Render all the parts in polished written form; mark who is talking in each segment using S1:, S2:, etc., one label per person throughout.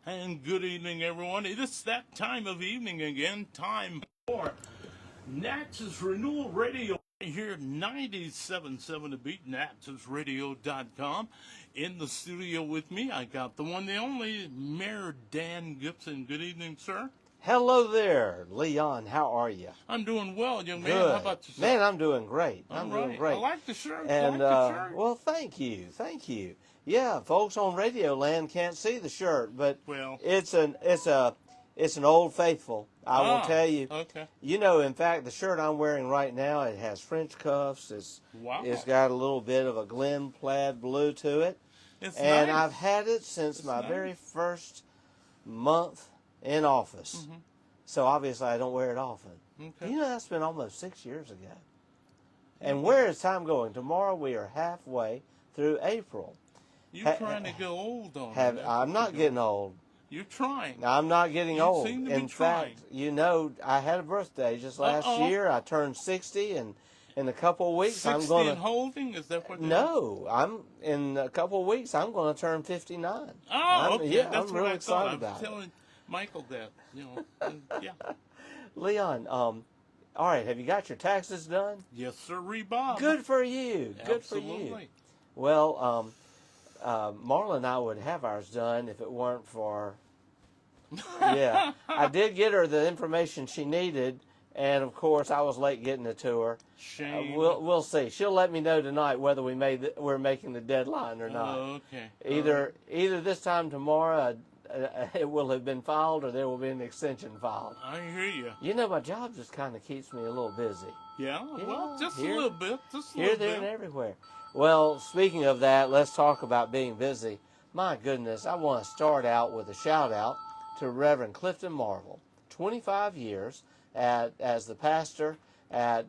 S1: And good evening, everyone. It is that time of evening again. Time for Natchez Renewal Radio here, 97.7 The Beat, NatchezRadio.com. In the studio with me, I got the one, the only, Mayor Dan Gibson. Good evening, sir.
S2: Hello there, Leon. How are you?
S1: I'm doing well, young man.
S2: Good.
S1: How about yourself?
S2: Man, I'm doing great.
S1: All
S2: I'm
S1: right.
S2: doing great.
S1: I like the shirt.
S2: And
S1: I like the shirt.
S2: well, thank you. Yeah, folks on Radio Land can't see the shirt, but
S1: Well.
S2: it's an Old Faithful. I will tell you.
S1: Okay.
S2: You know, in fact, the shirt I'm wearing right now, it has French cuffs.
S1: Wow.
S2: It's got a little bit of a Glen plaid blue to it,
S1: It's
S2: and
S1: nice.
S2: I've had it since my very first month in office.
S1: Mm-hmm.
S2: So obviously I don't wear it often.
S1: Okay.
S2: You know, that's been almost 6 years ago. And where is time going? Tomorrow we are halfway through April.
S1: You're trying to go old on me.
S2: I'm not getting old.
S1: You're trying.
S2: I'm not getting
S1: You
S2: old.
S1: seem to be
S2: In
S1: trying.
S2: fact, you know, I had a birthday just last year. I turned 60, and in a couple of weeks
S1: 60
S2: I'm going to.
S1: and holding? Is that what?
S2: No, in a couple of weeks I'm going to turn 59.
S1: Oh, okay.
S2: Yeah,
S1: That's
S2: I'm
S1: what
S2: really
S1: I
S2: excited
S1: thought.
S2: about
S1: I was
S2: it.
S1: telling Michael that, yeah.
S2: Leon, all right, have you got your taxes done?
S1: Yes, sir, Bob.
S2: Good for you. Good for
S1: Absolutely.
S2: you. Well, Marla and I would have ours done if it weren't for. Yeah, I did get her the information she needed, and of course I was late getting it to her.
S1: Shame.
S2: We'll see. She'll let me know tonight whether we're making the deadline or not.
S1: Oh, okay.
S2: Either this time tomorrow it will have been filed, or there will be an extension filed.
S1: I hear you.
S2: You know, my job just kind of keeps me a little busy.
S1: Yeah, well, just
S2: here-
S1: a little bit. Just a
S2: Here,
S1: little
S2: there,
S1: bit.
S2: and everywhere. Well, speaking of that, let's talk about being busy. My goodness, I want to start out with a shout out to Reverend Clifton Marvel. 25 years as the pastor at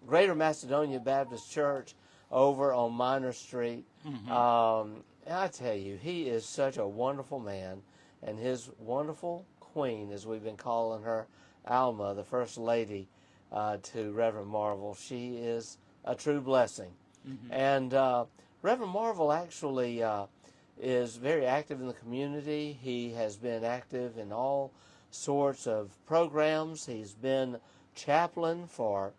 S2: Greater Macedonia Baptist Church over on Minor Street.
S1: Mm-hmm.
S2: I tell you, he is such a wonderful man, and his wonderful queen, as we've been calling her, Alma, the First Lady, to Reverend Marvel. She is a true blessing.
S1: Mm-hmm.
S2: And Reverend Marvel actually is very active in the community. He has been active in all sorts of programs. He's been chaplain for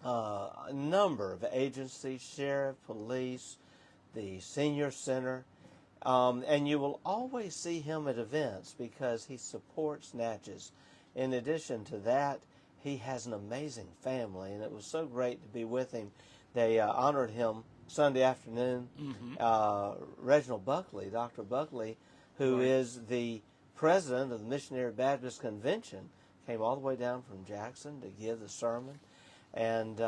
S2: a number of agencies, sheriff, police, the senior center. And you will always see him at events because he supports Natchez. In addition to that, he has an amazing family, and it was so great to be with him. They honored him Sunday afternoon.
S1: Mm-hmm.
S2: Reginald Buckley, Dr. Buckley, who is the president of the Missionary Baptist Convention, came all the way down from Jackson to give the sermon. And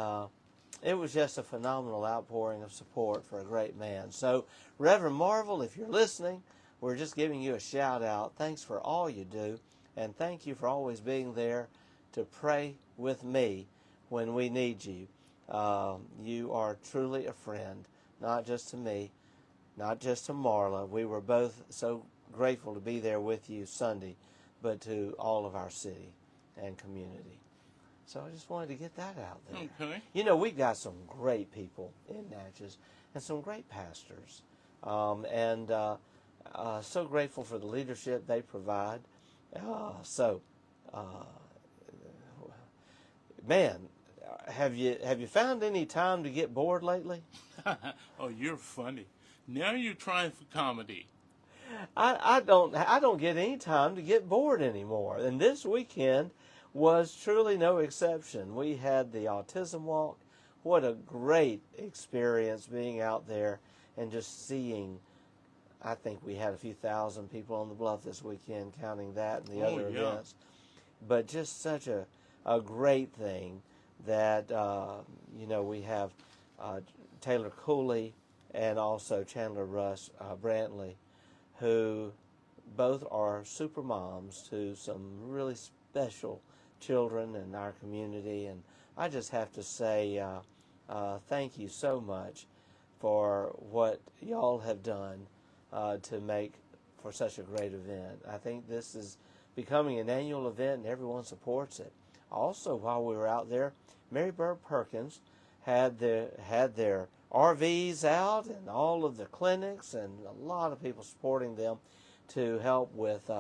S2: it was just a phenomenal outpouring of support for a great man. So, Reverend Marvel, if you're listening, we're just giving you a shout out. Thanks for all you do, and thank you for always being there to pray with me when we need you. You are truly a friend, not just to me, not just to Marla. We were both so grateful to be there with you Sunday, but to all of our city and community. So I just wanted to get that out there.
S1: Okay.
S2: You know, we've got some great people in Natchez and some great pastors. So grateful for the leadership they provide. Man, have you found any time to get bored lately?
S1: Oh, you're funny. Now you're trying for comedy.
S2: I don't get any time to get bored anymore. And this weekend was truly no exception. We had the Autism Walk. What a great experience being out there and just seeing. I think we had a few thousand people on the bluff this weekend, counting that and the other events. But just such a great thing that, we have Taylor Cooley and also Chandler Russ Brantley, who both are super moms to some really special children in our community. And I just have to say thank you so much for what y'all have done to make for such a great event. I think this is becoming an annual event and everyone supports it. Also, while we were out there, Mary Bird Perkins had their RVs out and all of the clinics and a lot of people supporting them. to help with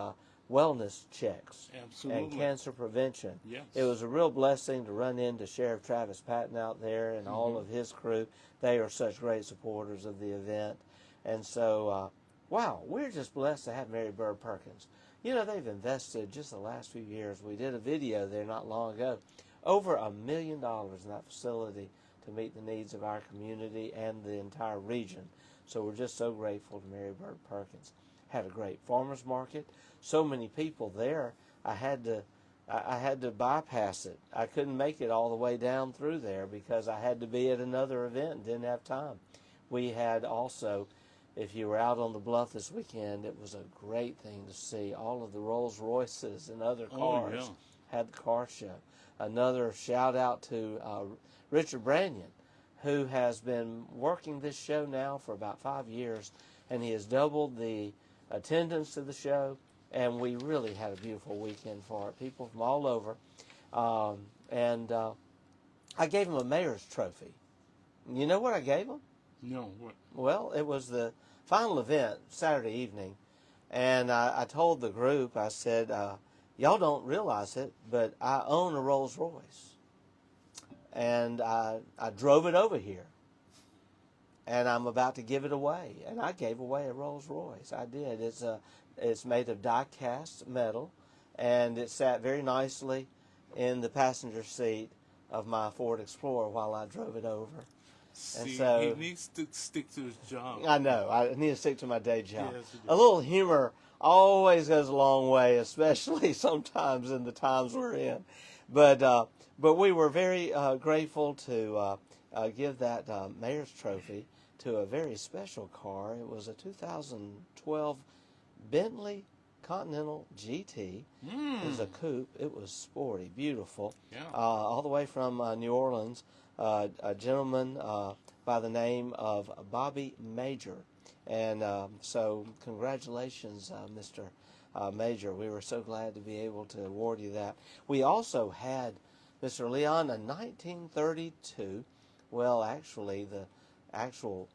S2: wellness checks
S1: Absolutely.
S2: and cancer prevention.
S1: Yes.
S2: It was a real blessing to run into Sheriff Travis Patton out there and all of his crew. They are such great supporters of the event. And so, wow, we're just blessed to have Mary Bird Perkins. You know, they've invested just the last few years. We did a video there not long ago. Over $1 million in that facility to meet the needs of our community and the entire region. So we're just so grateful to Mary Bird Perkins. Had a great farmers market. So many people there. I had to bypass it. I couldn't make it all the way down through there because I had to be at another event and didn't have time. We had also, if you were out on the bluff this weekend, it was a great thing to see. All of the Rolls Royces and other cars had the car show. Another shout out to Richard Branyan, who has been working this show now for about 5 years, and he has doubled the attendance to the show, and we really had a beautiful weekend for it. People from all over, and I gave him a mayor's trophy. You know what I gave him?
S1: No, what?
S2: Well, it was the final event Saturday evening, and I told the group, I said, y'all don't realize it, but I own a Rolls Royce. And I drove it over here. And I'm about to give it away. And I gave away a Rolls Royce. I did. It's made of die-cast metal, and it sat very nicely in the passenger seat of my Ford Explorer while I drove it over.
S1: See,
S2: and so,
S1: he needs to stick to his job.
S2: I know. I need to stick to my day job.
S1: Yes, you do.
S2: A little humor always goes a long way, especially sometimes in the times we're in. But we were very grateful to give that mayor's trophy to a very special car. It was a 2012 Bentley Continental GT. It was a coupe. It was sporty, beautiful.
S1: Yeah.
S2: All the way from New Orleans, a gentleman by the name of Bobby Major. And so congratulations, Mr. Major. We were so glad to be able to award you that. We also had, Mr. Leon, a 1932. Well, actually, the actual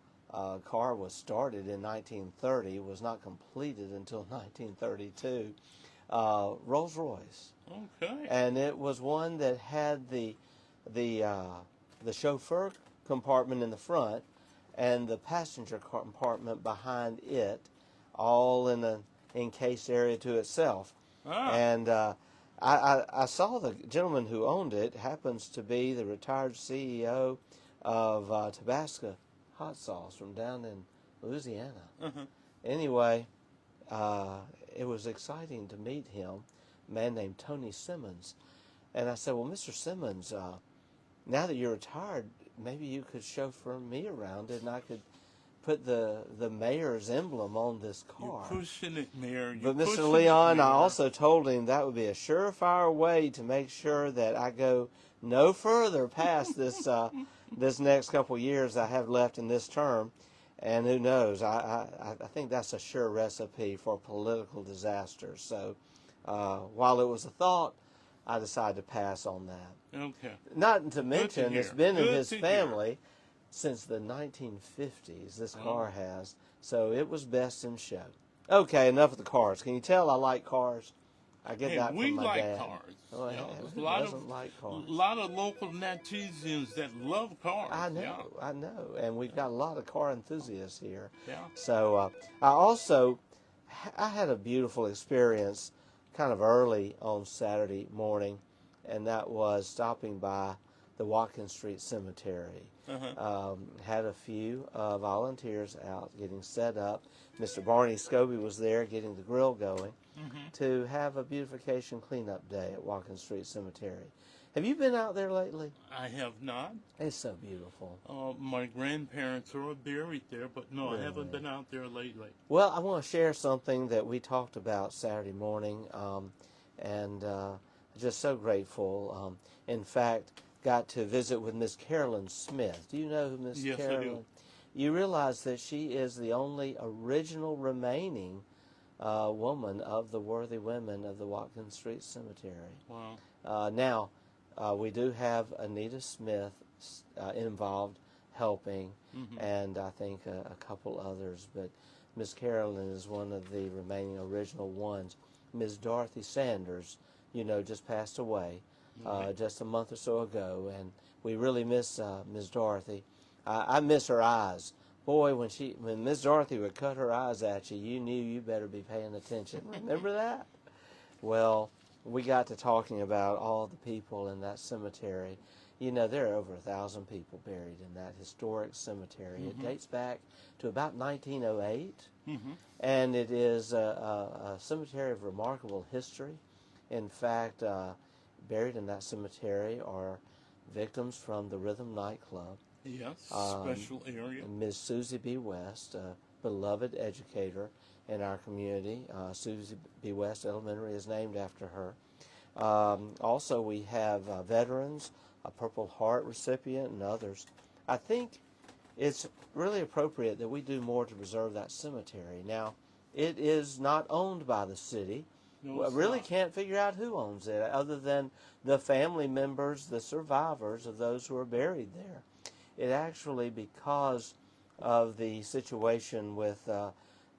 S2: car was started in 1930, was not completed until 1932. Rolls Royce.
S1: Okay.
S2: And it was one that had the chauffeur compartment in the front and the passenger compartment behind it, all in an encased area to itself. And I saw the gentleman who owned it happens to be the retired CEO of Tabasco hot sauce from down in Louisiana. Anyway, it was exciting to meet him, a man named Tony Simmons. And I said, well, Mr. Simmons, now that you're retired, maybe you could chauffeur me around it, and I could put the mayor's emblem on this car.
S1: You're pushing it, Mayor.
S2: But Mr. Leon, I also told him that would be a surefire way to make sure that I go no further past this this next couple years I have left in this term. And who knows, I think that's a sure recipe for political disaster. So while it was a thought, I decided to pass on that.
S1: Okay.
S2: Not to mention, it's been in his
S1: Good to
S2: family since the 1950s, this car has. So it was best in show. Okay, enough of the cars. Can you tell I like cars? I get that from my dad.
S1: We like cars.
S2: Oh,
S1: Yeah,
S2: who doesn't like cars?
S1: A lot of local Natchezians that love cars.
S2: I know. And we've got a lot of car enthusiasts here.
S1: Yeah.
S2: So I had a beautiful experience kind of early on Saturday morning, and that was stopping by the Watkins Street Cemetery. Had a few volunteers out getting set up. Mr. Barney Scobie was there getting the grill going to have a beautification cleanup day at Watkins Street Cemetery. Have you been out there lately?
S1: I have not.
S2: It's so beautiful.
S1: My grandparents are buried there, but no,
S2: Really?
S1: I haven't been out there lately.
S2: Well, I want to share something that we talked about Saturday morning, and just so grateful. In fact, got to visit with Miss Carolyn Smith. Do you know who Miss
S1: Yes,
S2: Carolyn?
S1: I do.
S2: You realize that she is the only original remaining woman of the worthy women of the Watkins Street Cemetery.
S1: Wow.
S2: Now, we do have Anita Smith involved helping, and I think a couple others. But Miss Carolyn is one of the remaining original ones. Miss Dorothy Sanders, just passed away just a month or so ago, and we really miss Miss Dorothy. I miss her eyes. Boy, when Miss Dorothy would cut her eyes at you, you knew you better be paying attention. Remember that? Well, we got to talking about all the people in that cemetery. There are over 1,000 people buried in that historic cemetery. It dates back to about 1908, and it is a cemetery of remarkable history. In fact, buried in that cemetery are victims from the Rhythm nightclub.
S1: Yes, special area.
S2: Ms. Susie B. West, a beloved educator in our community. Susie B. West Elementary is named after her. Also, we have veterans, a Purple Heart recipient, and others. I think it's really appropriate that we do more to preserve that cemetery. Now, it is not owned by the city.
S1: No,
S2: I really can't figure out who owns it other than the family members, the survivors of those who are buried there. It actually, because of the situation with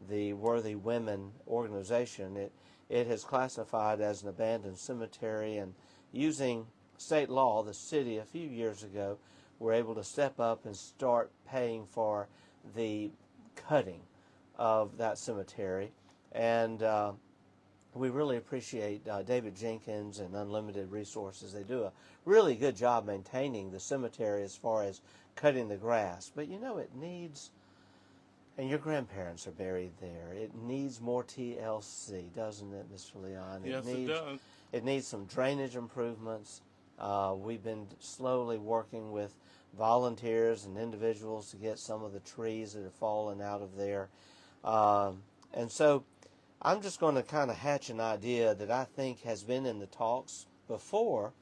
S2: the Worthy Women organization, it has classified as an abandoned cemetery, and using state law, the city a few years ago were able to step up and start paying for the cutting of that cemetery. And we really appreciate David Jenkins and Unlimited Resources. They do a really good job maintaining the cemetery as far as cutting the grass. But it needs, and your grandparents are buried there, it needs more TLC, doesn't it, Mr. Leon?
S1: Yes, it does.
S2: It needs some drainage improvements. We've been slowly working with volunteers and individuals to get some of the trees that have fallen out of there. And so I'm just going to kind of hatch an idea that I think has been in the talks before,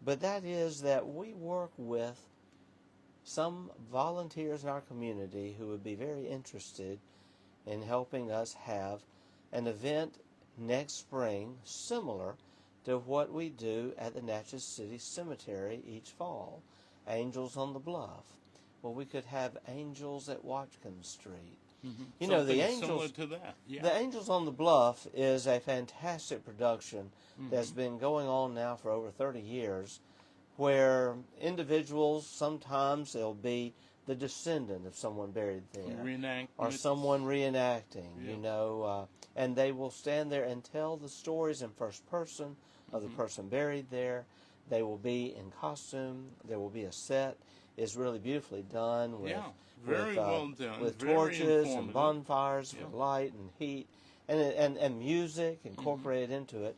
S2: but that is that we work with some volunteers in our community who would be very interested in helping us have an event next spring similar to what we do at the Natchez City Cemetery each fall. Angels on the Bluff. Well, we could have Angels at Watkins Street. The Angels,
S1: similar to that. Yeah.
S2: The Angels on the Bluff is a fantastic production that's been going on now for over 30 years, where individuals, sometimes they'll be the descendant of someone buried there, or someone reenacting, and they will stand there and tell the stories in first person of the person buried there. They will be in costume. There will be a set. It's really beautifully done with,
S1: very well done.
S2: With
S1: very
S2: torches and bonfires, with light and heat, and music incorporated into it.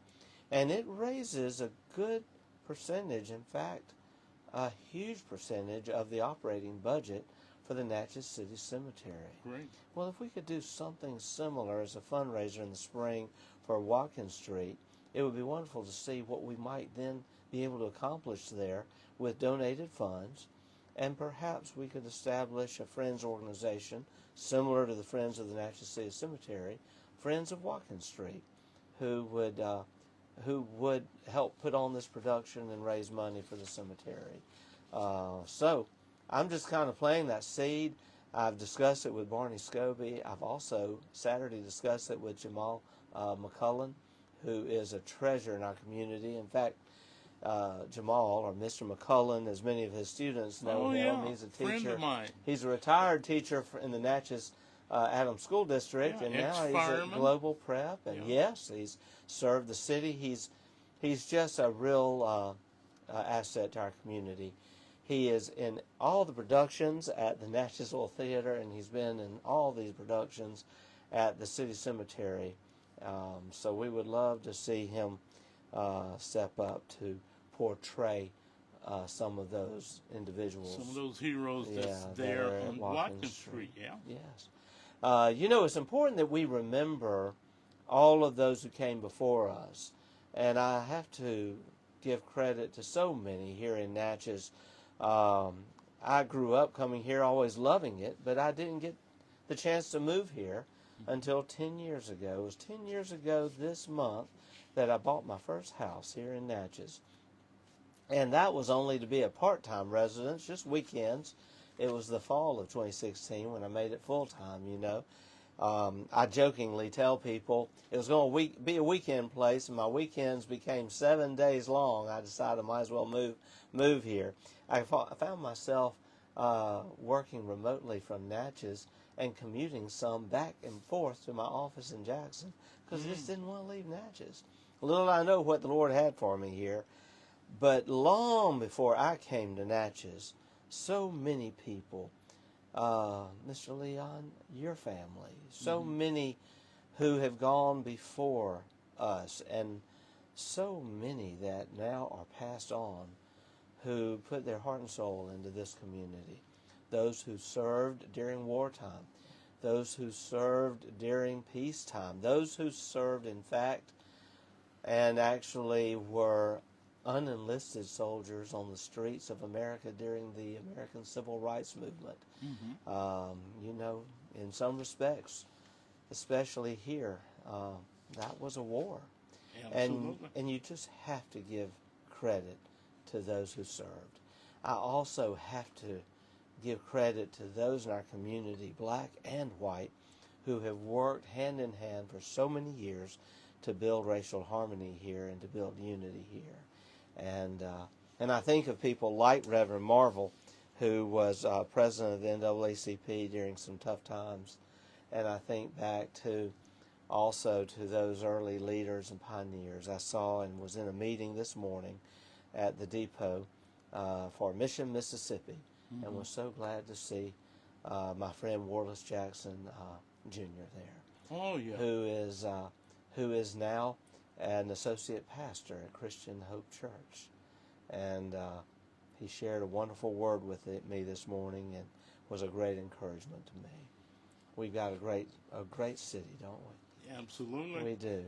S2: And it raises a good percentage, in fact, a huge percentage of the operating budget for the Natchez City Cemetery.
S1: Great.
S2: Well, if we could do something similar as a fundraiser in the spring for Watkins Street, it would be wonderful to see what we might then be able to accomplish there with donated funds, and perhaps we could establish a Friends organization similar to the Friends of the Natchez City Cemetery, Friends of Watkins Street, who would help put on this production and raise money for the cemetery. So I'm just kind of planting that seed. I've discussed it with Barney Scobie. I've also Saturday discussed it with Jamal McCullen, who is a treasure in our community. In fact, Jamal, or Mr. McCullen, as many of his students know him, he's a teacher.
S1: Friend of mine.
S2: He's a retired teacher in the Natchez Adams School District, and now he's at Global Prep. And yes, he's served the city. He's just a real asset to our community. He is in all the productions at the Natchez Little Theater, and he's been in all these productions at the City Cemetery. So we would love to see him step up to portray some of those individuals.
S1: Some of those heroes that's there on Watkins Street,
S2: Yes. It's important that we remember all of those who came before us. And I have to give credit to so many here in Natchez. I grew up coming here, always loving it, but I didn't get the chance to move here until 10 years ago. It was 10 years ago this month that I bought my first house here in Natchez. And that was only to be a part-time residence, just weekends. It was the fall of 2016 when I made it full-time, I jokingly tell people it was going to be a weekend place, and my weekends became 7 days long. I decided I might as well move here. I found myself working remotely from Natchez and commuting some back and forth to my office in Jackson because I just didn't want to leave Natchez. Little I know what the Lord had for me here, but long before I came to Natchez, so many people, Mr. Leon, your family, so many who have gone before us, and so many that now are passed on, who put their heart and soul into this community. Those who served during wartime, those who served during peacetime, those who served, in fact, and actually were unenlisted soldiers on the streets of America during the American Civil Rights Movement. You know, in some respects, especially here, that was a war.
S1: Absolutely.
S2: And you just have to give credit to those who served. I also have to give credit to those in our community, black and white, who have worked hand in hand for so many years to build racial harmony here and to build unity here. And I think of people like Reverend Marvel, who was president of the NAACP during some tough times. And I think back to also to those early leaders and pioneers. I saw and was in a meeting this morning at the depot for Mission, Mississippi, and was so glad to see my friend Warless Jackson Jr. there.
S1: Oh, yeah.
S2: Who is now an associate pastor at Christian Hope Church. And he shared a wonderful word with me this morning and was a great encouragement to me. We've got a great city, don't we?
S1: Absolutely.
S2: We do.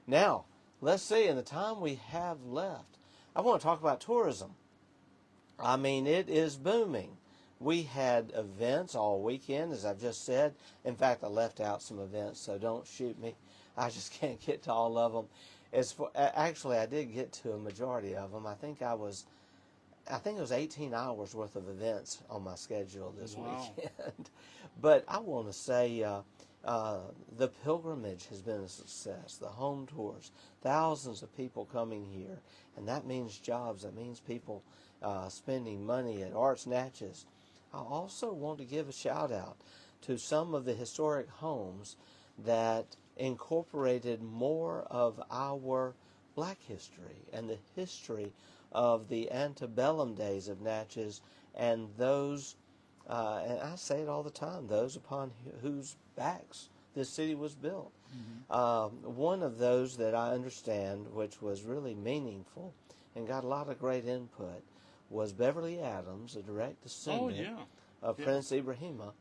S2: Now, let's see, in the time we have left, I want to talk about tourism. I mean, it is booming. We had events all weekend, as I've just said. In fact, I left out some events, so don't shoot me. I just can't get to all of them. Actually, I did get to a majority of them. I think it was 18 hours worth of events on my schedule this weekend. But I want to say the pilgrimage has been a success. The home tours, thousands of people coming here, and that means jobs. That means people spending money at Arts Natchez. I also want to give a shout out to some of the historic homes that incorporated more of our black history and the history of the antebellum days of Natchez, and those, and I say it all the time, those upon whose backs this city was built. One of those that I understand, which was really meaningful and got a lot of great input, was Beverly Adams, a direct descendant of Prince Ibrahima,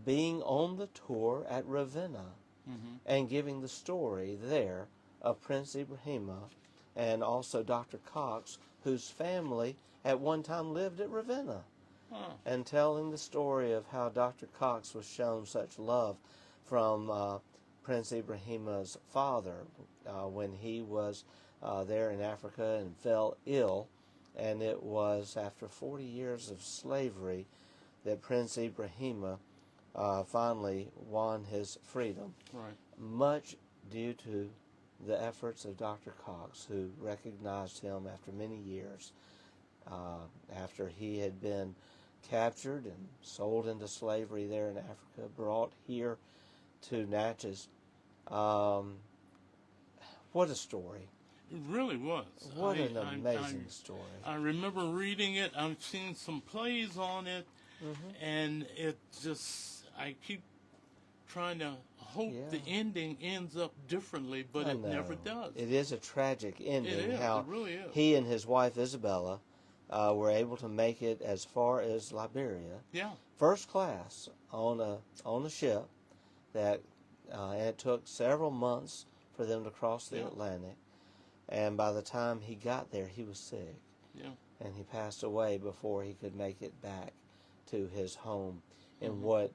S2: being on the tour at Ravenna and giving the story there of Prince Ibrahima and also Dr. Cox, whose family at one time lived at Ravenna, and telling the story of how Dr. Cox was shown such love from Prince Ibrahima's father when he was there in Africa and fell ill. And it was after 40 years of slavery that Prince Ibrahima finally won his freedom, much due to the efforts of Dr. Cox, who recognized him after many years, after he had been captured and sold into slavery there in Africa, brought here to Natchez. What a story.
S1: It really was.
S2: What an amazing story.
S1: I remember reading it. I've seen some plays on it, and it just, I keep trying to hope the ending ends up differently, but it never does.
S2: It is a tragic ending.
S1: It is.
S2: How
S1: It really is.
S2: he and his wife Isabella were able to make it as far as Liberia, first class on a ship that, and it took several months for them to cross the Atlantic. And by the time he got there, he was sick. And he passed away before he could make it back to his home in what,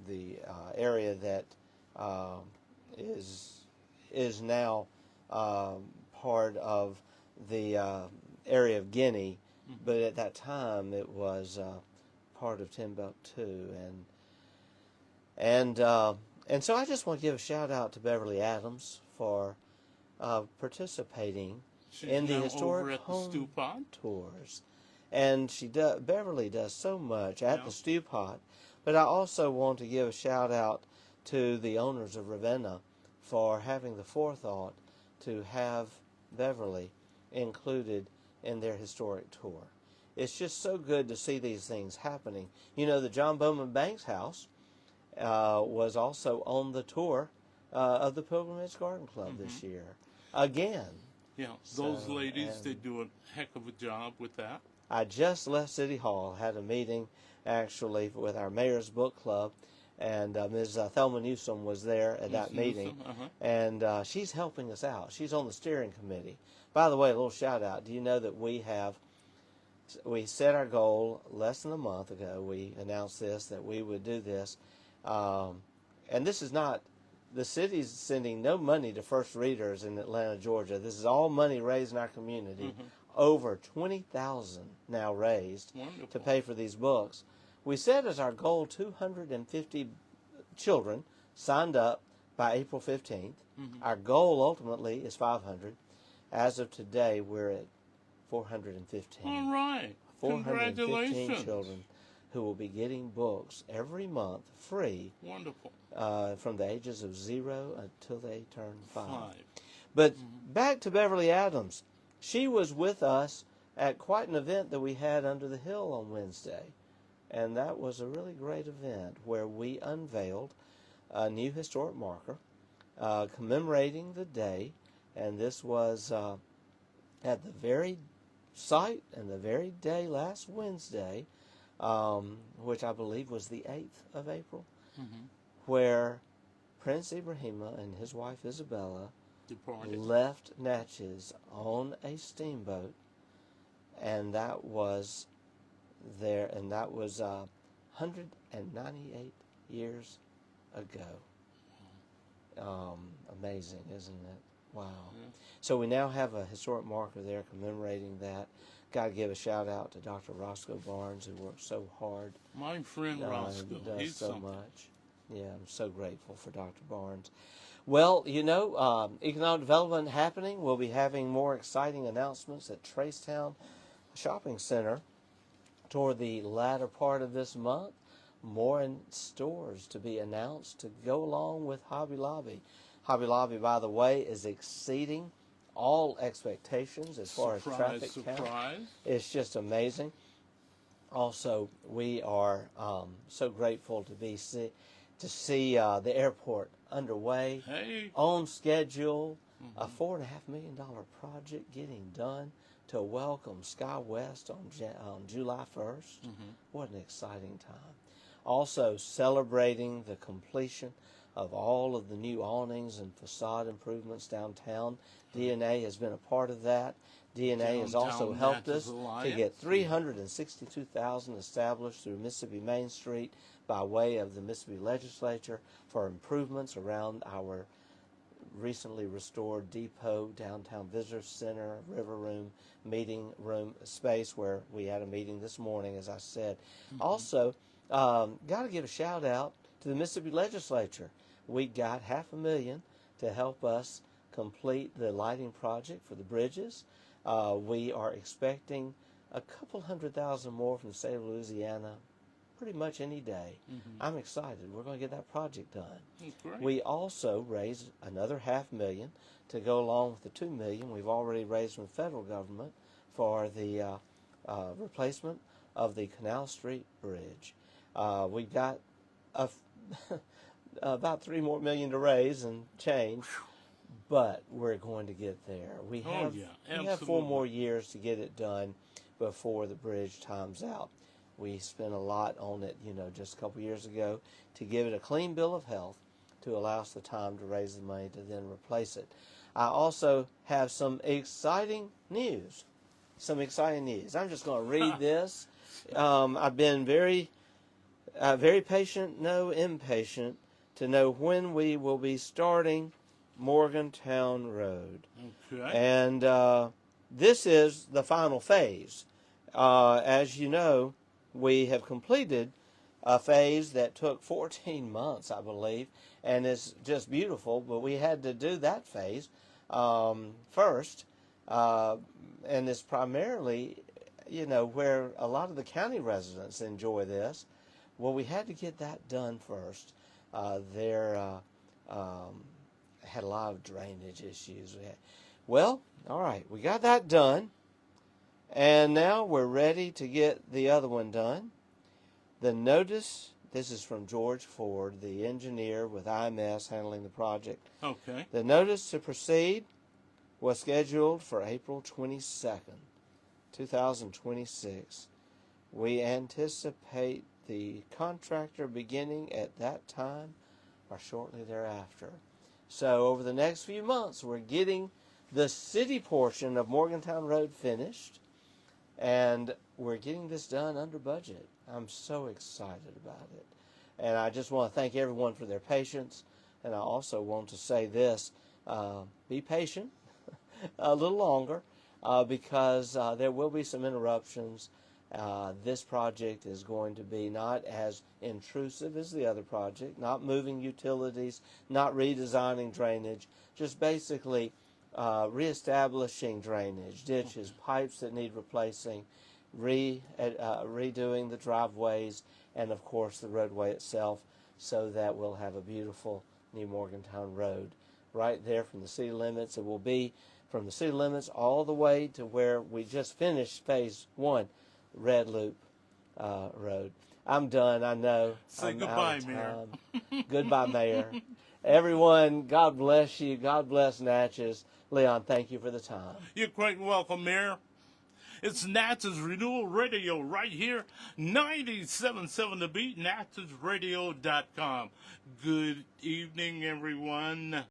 S2: the area that is now part of the area of Guinea. But at that time, it was part of Timbuktu. And And so I just want to give a shout out to Beverly Adams for participating
S1: She's
S2: in the
S1: now
S2: historic
S1: over at the
S2: home
S1: Stew Pot.
S2: tours. And Beverly does so much at
S1: Yeah.
S2: the Stew Pot. But I also want to give a shout out to the owners of Ravenna for having the forethought to have Beverly included in their historic tour. It's just so good to see these things happening. You know, the John Bowman Banks house was also on the tour of the Pilgrimage Garden Club this year. Again.
S1: Yeah, those
S2: So,
S1: ladies, they
S2: and
S1: do a heck of a job with that.
S2: I just left City Hall, had a meeting actually with our Mayor's Book Club, and Ms. Thelma Newsom was there at that
S1: Miss
S2: meeting,
S1: Newsom, uh-huh.
S2: and she's helping us out. She's on the steering committee. By the way, a little shout out. Do you know that we set our goal less than a month ago? We announced this, that we would do this, and this is not, the city's sending no money to first readers in Atlanta, Georgia. This is all money raised in our community. Over $20,000 now raised
S1: Wonderful.
S2: to pay for these books. We set as our goal 250 children signed up by April 15th. Our goal ultimately is 500. As of today, we're at 415.
S1: All right.
S2: 415
S1: Congratulations.
S2: children who will be getting books every month free
S1: Wonderful.
S2: from the ages of 0 until they turn 5.
S1: 5.
S2: But back to Beverly Adams. She was with us at quite an event that we had under the hill on Wednesday. And that was a really great event where we unveiled a new historic marker commemorating the day. And this was at the very site and the very day last Wednesday, which I believe was the 8th of April, where Prince Ibrahima and his wife Isabella
S1: Departed.
S2: left Natchez on a steamboat, and that was 198 years ago. Amazing, isn't it? Wow.
S1: Yeah.
S2: So we now have a historic marker there commemorating that. Got to give a shout out to Dr. Roscoe Barnes, who works so hard.
S1: My friend Roscoe,
S2: And does
S1: he's
S2: so
S1: something.
S2: much. Yeah, I'm so grateful for Dr. Barnes. Well, you know, economic development happening. We'll be having more exciting announcements at Tracetown Shopping Center toward the latter part of this month. More in stores to be announced to go along with Hobby Lobby. Hobby Lobby, by the way, is exceeding all expectations as far as traffic count.
S1: Surprise.
S2: It's just amazing. Also, we are so grateful to see the airport underway,
S1: Hey.
S2: on schedule, a $4.5 million project getting done to welcome SkyWest on July 1st. What an exciting time. Also celebrating the completion of all of the new awnings and facade improvements downtown. DNA has been a part of that. DNA has also
S1: Downtown
S2: helped
S1: Natchez
S2: us to
S1: Alliance.
S2: get $362,000 established through Mississippi Main Street by way of the Mississippi Legislature for improvements around our recently restored depot, downtown visitor center, river room, meeting room space where we had a meeting this morning, as I said. Also, got to give a shout out to the Mississippi Legislature. We got $500,000 to help us complete the lighting project for the bridges. We are expecting a couple $100,000 more from the state of Louisiana pretty much any day. I'm excited. We're going to get that project done.
S1: Great.
S2: We also raised another $500,000 to go along with the $2 million we've already raised from the federal government for the replacement of the Canal Street Bridge. We got about $3 more million to raise and change, but we're going to get there. We have 4
S1: absolutely.
S2: more years to get it done before the bridge times out. We spent a lot on it, just a couple years ago to give it a clean bill of health to allow us the time to raise the money to then replace it. I also have some exciting news. I'm just going to read this. I've been very patient, no impatient, to know when we will be starting Morgantown Road.
S1: Okay.
S2: And this is the final phase. As you know, we have completed a phase that took 14 months, I believe, and it's just beautiful. But we had to do that phase first, and it's primarily, where a lot of the county residents enjoy this. Well, we had to get that done first. There had a lot of drainage issues. Well, all right, we got that done, and now we're ready to get the other one done. The notice, this is from George Ford, the engineer with IMS handling the project.
S1: Okay.
S2: The notice to proceed was scheduled for April 22nd, 2026. We anticipate the contractor beginning at that time or shortly thereafter. So over the next few months, we're getting the city portion of Morgantown Road finished, and we're getting this done under budget. I'm so excited about it. And I just want to thank everyone for their patience. And I also want to say this, be patient a little longer because there will be some interruptions. This project is going to be not as intrusive as the other project, not moving utilities, not redesigning drainage, just basically reestablishing drainage, ditches, pipes that need replacing, redoing the driveways, and of course the roadway itself, so that we'll have a beautiful New Morgantown Road right there from the city limits. It will be from the city limits all the way to where we just finished phase 1, Red Loop Road. I'm done, I know.
S1: Say
S2: I'm
S1: goodbye,
S2: out of
S1: Mayor.
S2: time. Goodbye, Mayor. Everyone, God bless you. God bless Natchez. Leon, thank you for the time.
S1: You're quite welcome, Mayor. It's Natchez Renewal Radio right here, 97.7 The Beat, natchezradio.com. Good evening, everyone.